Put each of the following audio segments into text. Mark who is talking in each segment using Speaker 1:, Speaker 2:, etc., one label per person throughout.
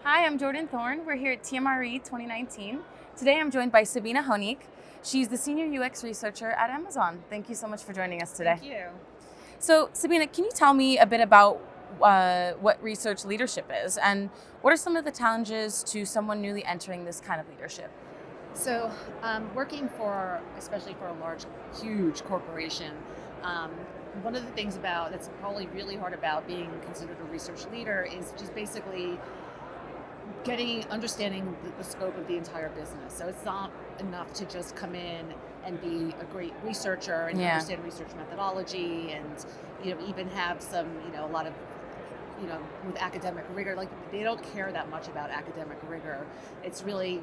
Speaker 1: Hi, I'm Jordan Thorne. We're here at TMRE 2019. Today I'm joined by Sabina Honig. She's the Senior UX Researcher at Amazon. Thank you so much for joining us today.
Speaker 2: Thank you.
Speaker 1: So, Sabina, can you tell me a bit about what research leadership is and what are some of the challenges to someone newly entering this kind of leadership?
Speaker 2: So, working especially for a huge corporation, um, one of the things that's probably really hard about being considered a research leader is just basically understanding the scope of the entire business. So it's not enough to just come in and be a great researcher and understand research methodology and even have a lot of with academic rigor. Like, they don't care that much about academic rigor. It's really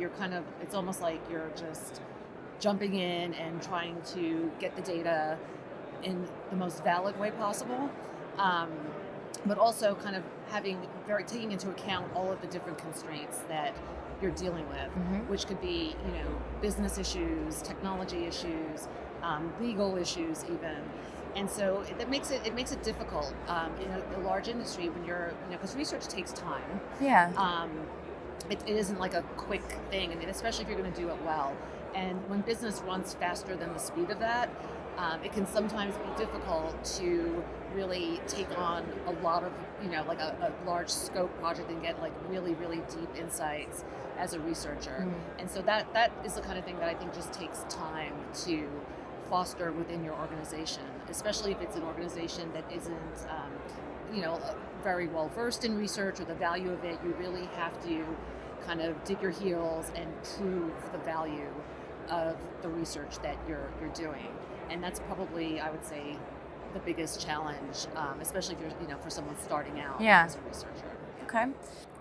Speaker 2: it's almost like you're just jumping in and trying to get the data in the most valid way possible. But also kind of taking into account all of the different constraints that you're dealing with, which could be, business issues, technology issues, legal issues even. And so it makes it difficult in a large industry when because research takes time.
Speaker 1: Yeah.
Speaker 2: It isn't like a quick thing, and especially if you're going to do it well. And when business runs faster than the speed of that, it can sometimes be difficult to really take on a lot of, like a large scope project and get like really, really deep insights as a researcher. And so that is the kind of thing that I think just takes time to foster within your organization, especially if it's an organization that isn't, very well versed in research or the value of it. You really have to kind of dig your heels and prove the value of the research that you're doing. And that's probably, I would say, the biggest challenge, especially if you're, for someone starting out as a researcher.
Speaker 1: Okay.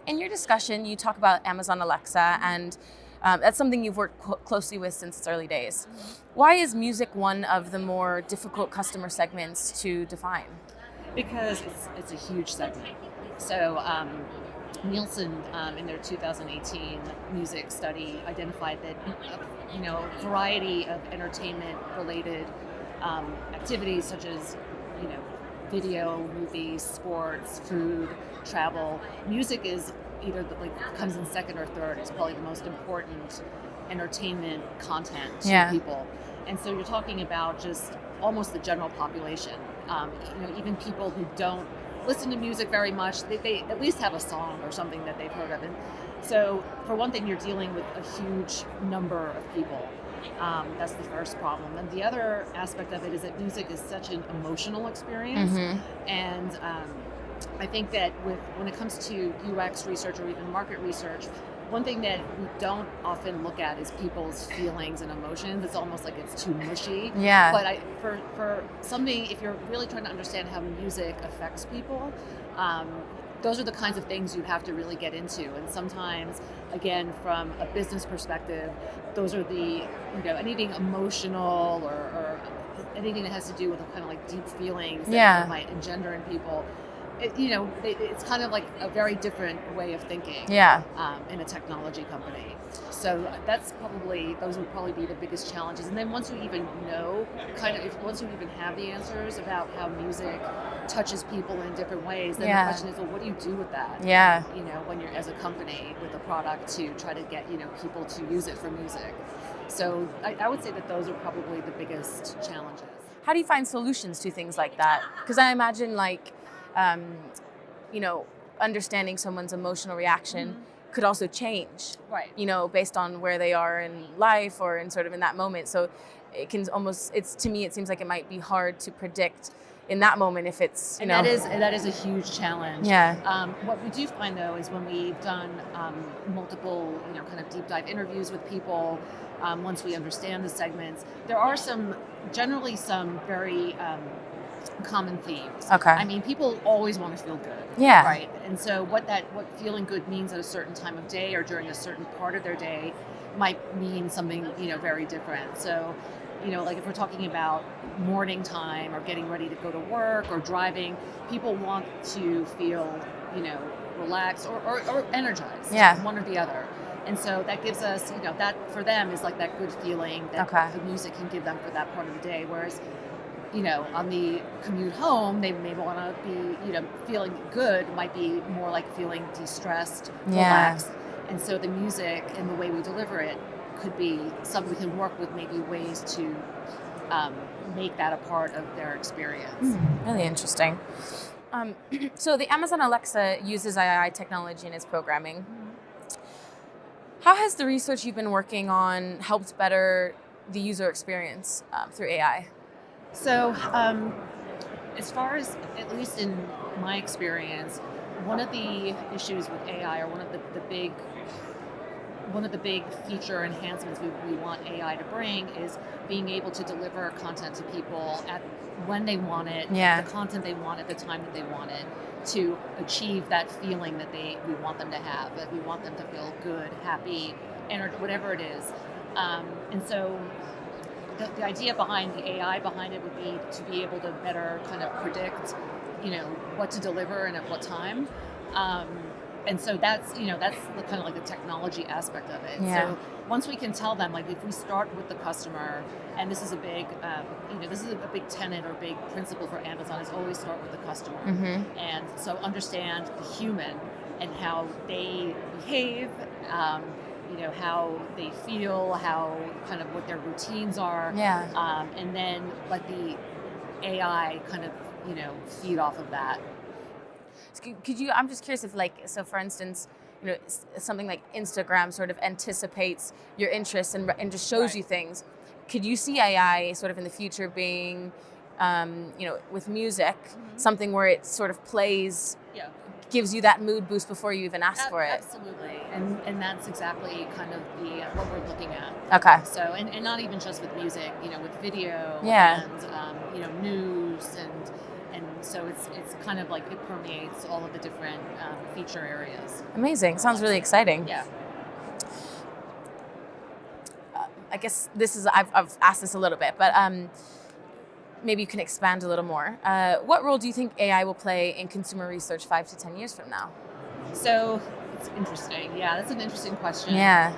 Speaker 1: In your discussion, you talk about Amazon Alexa, and that's something you've worked closely with since its early days. Why is music one of the more difficult customer segments to define?
Speaker 2: Because it's a huge segment. So Nielsen, in their 2018 music study, identified that a variety of entertainment-related activities such as video, movies, sports, food, travel. Music is either comes in second or third. It's probably the most important entertainment content to people. And so you're talking about just almost the general population. Even people who don't listen to music very much, they at least have a song or something that they've heard of. And so for one thing, you're dealing with a huge number of people. That's the first problem. And the other aspect of it is that music is such an emotional experience. And I think that when it comes to UX research or even market research, one thing that we don't often look at is people's feelings and emotions. It's almost like it's too mushy.
Speaker 1: Yeah.
Speaker 2: But for something, if you're really trying to understand how music affects people, those are the kinds of things you have to really get into. And sometimes, again, from a business perspective, those are anything emotional or anything that has to do with kind of like deep feelings that might engender in people. It's kind of like a very different way of thinking in a technology company. So those would probably be the biggest challenges. And then once you even once you even have the answers about how music touches people in different ways, then the question is, well, what do you do with that? When you're as a company with a product to try to get, people to use it for music. So I would say that those are probably the biggest challenges.
Speaker 1: How do you find solutions to things like that? Because I imagine understanding someone's emotional reaction could also change,
Speaker 2: right?
Speaker 1: Based on where they are in life or in that moment. So it can to me, it seems like it might be hard to predict in that moment if it's,
Speaker 2: that is a huge challenge. What we do find though is when we've done multiple, kind of deep dive interviews with people, once we understand the segments, there are generally some very common themes.
Speaker 1: Okay.
Speaker 2: I mean, people always want to feel good.
Speaker 1: Yeah.
Speaker 2: Right. And so what feeling good means at a certain time of day or during a certain part of their day might mean something, very different. So, like if we're talking about morning time or getting ready to go to work or driving, people want to feel, relaxed or energized. One or the other. And so that gives us, that for them is like that good feeling that the music can give them for that part of the day. Whereas on the commute home, they may want to be, feeling good. Might be more like feeling de-stressed, relaxed. And so the music and the way we deliver it could be something we can work with, maybe ways to make that a part of their experience.
Speaker 1: Really interesting. So the Amazon Alexa uses AI technology in its programming. How has the research you've been working on helped better the user experience through AI?
Speaker 2: So, as far as, at least in my experience, one of the issues with AI, or one of the big feature enhancements we want AI to bring, is being able to deliver content to people at when they want it, the content they want at the time that they want it, to achieve that feeling that we want them to have, that we want them to feel good, happy, and whatever it is. And so the idea behind the AI behind it would be to be able to better kind of predict, what to deliver and at what time. And so that's the kind of like the technology aspect of it.
Speaker 1: Yeah.
Speaker 2: So once we can tell them, like, if we start with the customer, and this is a big, this is a big tenet or big principle for Amazon, is always start with the customer. And so understand the human and how they behave, how they feel, how kind of what their routines are. And then let the AI kind of, feed off of that.
Speaker 1: Could you, I'm just curious if, so for instance, something like Instagram sort of anticipates your interests and just shows you things. Could you see AI sort of in the future being, with music, something where it sort of plays, gives you that mood boost before you even ask for it?
Speaker 2: Absolutely. And that's exactly kind of what we're looking at.
Speaker 1: Okay.
Speaker 2: So, and not even just with music, with video and, news and so it's kind of like it permeates all of the different feature areas.
Speaker 1: Amazing. Sounds really exciting.
Speaker 2: Yeah.
Speaker 1: I guess I've asked this a little bit, but maybe you can expand a little more. What role do you think AI will play in consumer research 5 to 10 years from now?
Speaker 2: So it's interesting. Yeah, that's an interesting question.
Speaker 1: Yeah.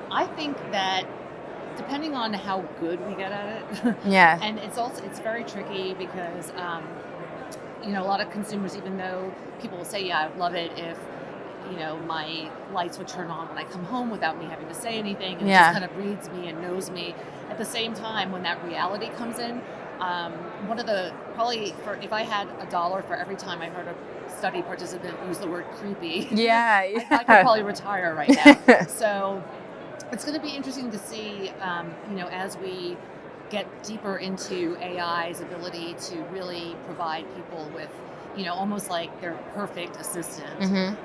Speaker 2: I think that depending on how good we get at it, and it's very tricky because a lot of consumers, even though people will say, I would love it if my lights would turn on when I come home without me having to say anything, and it just kind of reads me and knows me. At the same time, when that reality comes in, if I had $1 for every time I heard a study participant use the word creepy, I could probably retire right now. So it's going to be interesting to see, as we get deeper into AI's ability to really provide people with, almost like their perfect assistant,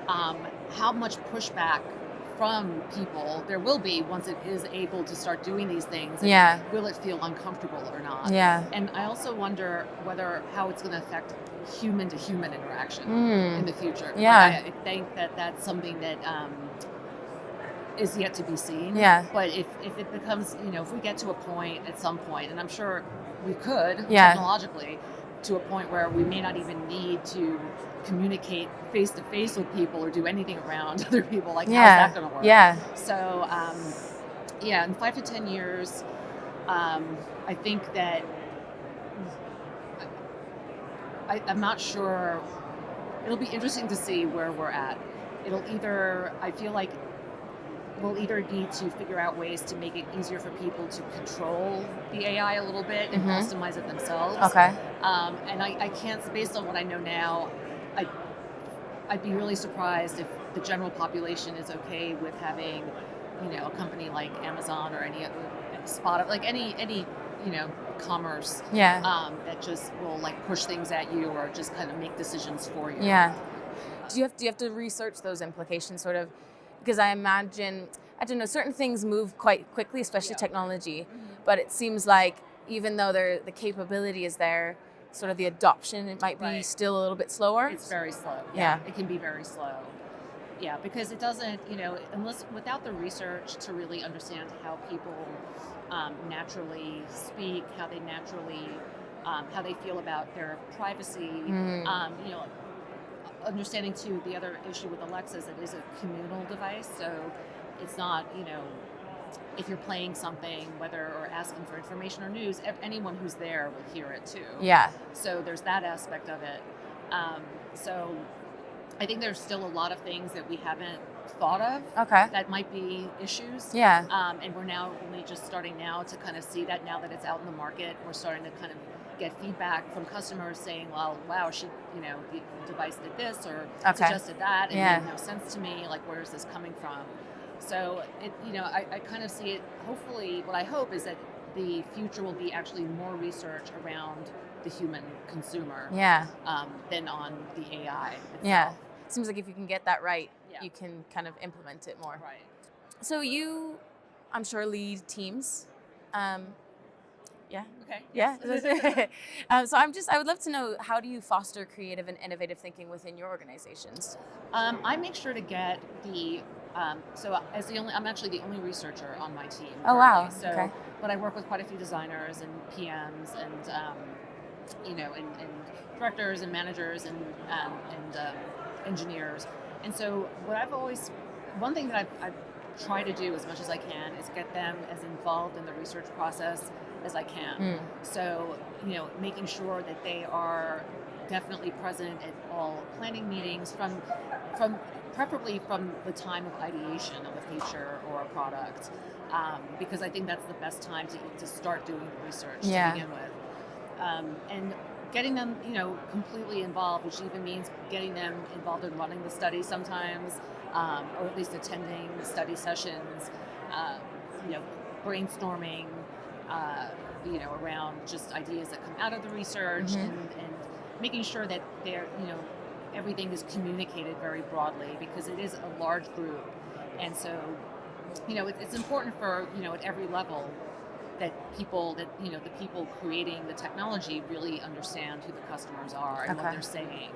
Speaker 2: how much pushback from people there will be once it is able to start doing these things. And will it feel uncomfortable or not? And I also wonder how it's going to affect human to human interaction in the future. I think that that's something that is yet to be seen. But if it becomes, if we get to a point at some point, and I'm sure we could technologically, to a point where we may not even need to communicate face to face with people or do anything around other people, how's that going to work? So in 5 to 10 years, I think that I'm not sure. It'll be interesting to see where we're at. I feel like we'll either need to figure out ways to make it easier for people to control the AI a little bit and customize it themselves. And I can't, based on what I know now, I'd be really surprised if the general population is okay with having, a company like Amazon or any spot, like any commerce that just will push things at you or just kind of make decisions for you.
Speaker 1: Do you have to research those implications, sort of? Because I imagine, I don't know, certain things move quite quickly, especially technology, but it seems like even though the capability is there, sort of the adoption, it might be still a little bit slower.
Speaker 2: It's very slow. It can be very slow. Because it doesn't, unless without the research to really understand how people naturally speak, how they feel about their privacy, understanding too, the other issue with Alexa is it is a communal device, so it's not, if you're playing something, whether or asking for information or news, anyone who's there will hear it too.
Speaker 1: Yeah.
Speaker 2: So there's that aspect of it. So I think there's still a lot of things that we haven't thought of that might be issues.
Speaker 1: Yeah.
Speaker 2: And we're now only just starting now to kind of see that now that it's out in the market. We're starting to kind of get feedback from customers saying, well, wow, the device did this or suggested that. It made no sense to me. Like, where is this coming from? So I kind of see it, hopefully, what I hope is that the future will be actually more research around the human consumer than on the AI itself.
Speaker 1: Yeah. Seems like if you can get that right, you can kind of implement it more.
Speaker 2: Right.
Speaker 1: So you, I'm sure, lead teams. Yeah.
Speaker 2: Okay.
Speaker 1: Yeah. So I would love to know, how do you foster creative and innovative thinking within your organizations?
Speaker 2: I make sure to get I'm actually the only researcher on my team.
Speaker 1: Oh, wow.
Speaker 2: So, but I work with quite a few designers and PMs and directors and managers and engineers. And so one thing that I've tried to do as much as I can is get them as involved in the research process as I can. So, making sure that they are definitely present at all planning meetings preferably from the time of ideation of a feature or a product, because I think that's the best time to start doing the research to begin with. And getting them, completely involved, which even means getting them involved in running the study sometimes, or at least attending study sessions, brainstorming, around just ideas that come out of the research, and making sure that they're, everything is communicated very broadly, because it is a large group. And so, it's important for, at every level that the people creating the technology really understand who the customers are and what they're saying.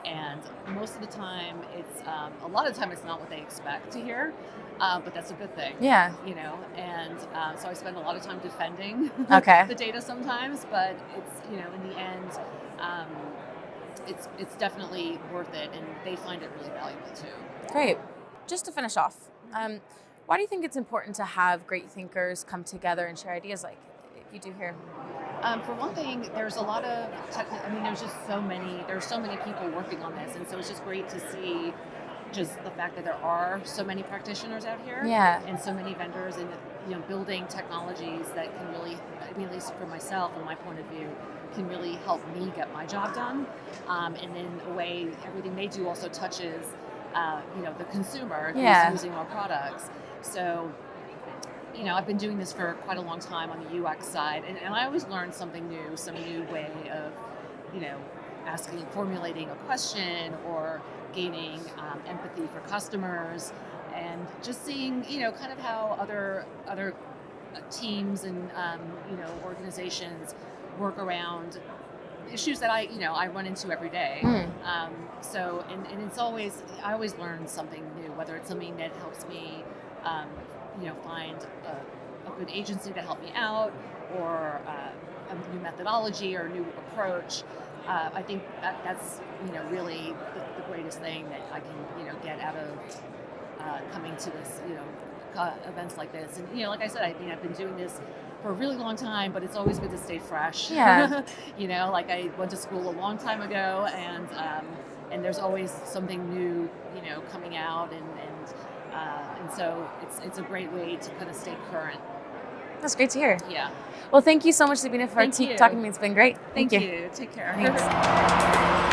Speaker 2: And most of the time, a lot of the time it's not what they expect to hear, but that's a good thing.
Speaker 1: Yeah.
Speaker 2: And so I spend a lot of time defending the data sometimes, but it's, in the end, it's definitely worth it, and they find it really valuable too.
Speaker 1: Great. Just to finish off, why do you think it's important to have great thinkers come together and share ideas like you do here?
Speaker 2: For one thing, there's a lot of there's so many people working on this, and so it's just great to see just the fact that there are so many practitioners out here, and so many vendors, and building technologies that can really, at least for myself and my point of view, can really help me get my job done. And in a way, everything they do also touches the consumer who's using our products. So, I've been doing this for quite a long time on the UX side, and I always learn something new, some new way of, formulating a question or gaining empathy for customers, and just seeing, kind of how other teams and, organizations work around issues that I run into every day. So, and it's always, I always learn something new, whether it's something that helps me, find a good agency to help me out, or a new methodology or a new approach. I think that's, really the greatest thing that I can, get out of coming to this, events like this. And, like I said, I've been doing this for a really long time, but it's always good to stay fresh.
Speaker 1: Yeah.
Speaker 2: Like I went to school a long time ago, and there's always something new, coming out, and so it's a great way to kind of stay current.
Speaker 1: That's great to hear.
Speaker 2: Yeah.
Speaker 1: Well, thank you so much, Sabina, for talking to me. It's been great.
Speaker 2: Thank you. Take care.
Speaker 1: Thanks.